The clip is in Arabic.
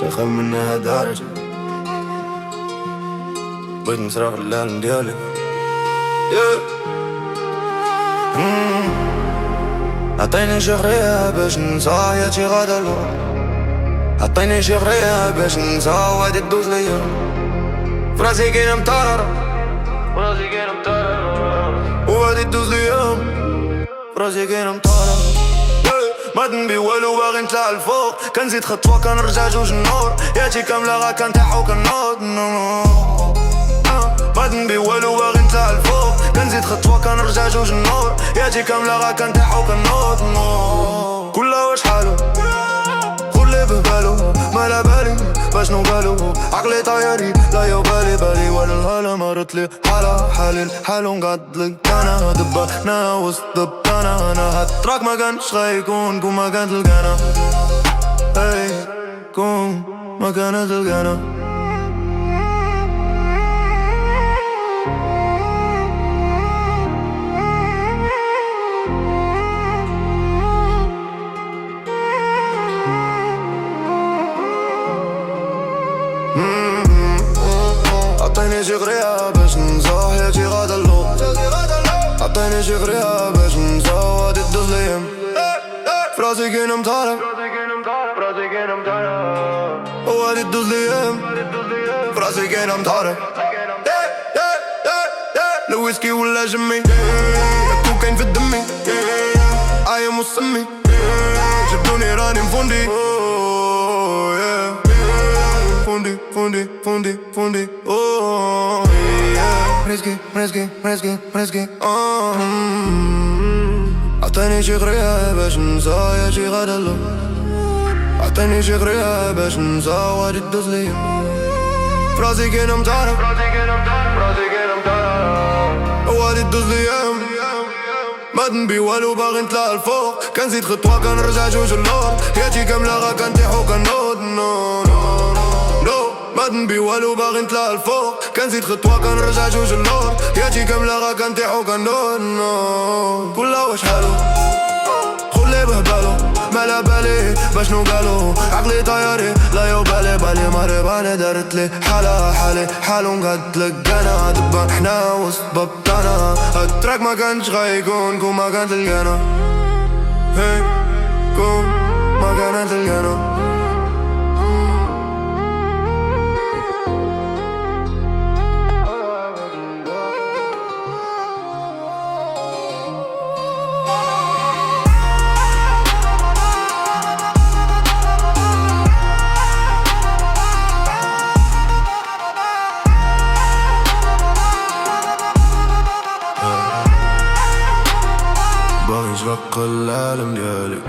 خاف منها درجة بغيت نسرق العالم ديالي عطيني شي خرية باش ننسى حياتي غادا الوقت. عطيني شي خرية باش ننسى وغادي تدوز ليا. فراسي كاينة مطارة وغادي تدوز ليا. فراسي كاينة مطارة ما تنبي والو باغي نطلع الفوق. كنزيد خطوة كنرجع جوج النور. حياتي كاملة غا كنطيح وكنوض. ما تنبي والو باغي نطلع الفوق. كنزيد خطوة كنرجع جوج النور. حياتي كاملة غا كنطيح وكنوض. كلها واش حالو خلي ببالو مالا بالي باش نوبالو. عقلي طياري لا يبالي بالي ولا الهلا مرتلي حالا حالي الحال ونقعدلك انا دبانا وسط دبانا. انا هالتراك ما كانش غيكون كون ما كانت تلقانا. هاي كون ما كانت تلقانا. عطيني شي غرية باش ننسى حياتي غادا اللو. عطيني شي غرية باش ننسى وغادي تدوز ليام. فراسي كاينة مطارة وغادي تدوز ليام. فراسي كاينة مطارة الويسكي ولا جمي الكوكايين في دمي. عايم مسمي جبدوني راني مفوندي. فوندي فوندي فوندي فوندي رزقي رزقي رزقي رزقي. عطيني شي غرية باش ننسى حياتي غادا اللو. عطيني شي غرية باش ننسى وغادي تدوز ليا. فراسي كاينة مطارة وغادي تدوز ليا. ما تنبي والو باغي نطلع الفوق. كنزيد خطوة كنرجع جوج اللور. حياتي كاملة غا كنطيح وكنوض. ما تنبي والو باغي نطلع الفوق. كنزيد خطوة كنرجع جوج اللور. حياتي كاملة غا كنطيح وكنوض. كلها واش حالو خلي بهبالو مالا بالي باش نوبالو. عقلي طياري لا يبالي بالي مهربانة دارتلي حالا حالي حال ونقعدلك انا دبان حنا وسط ببطانا. هالتراك ما كانش غيكون كون ما كانت تلقانا. هي كون ما كانت تلقانا. باغي نشرق العالم ديالي.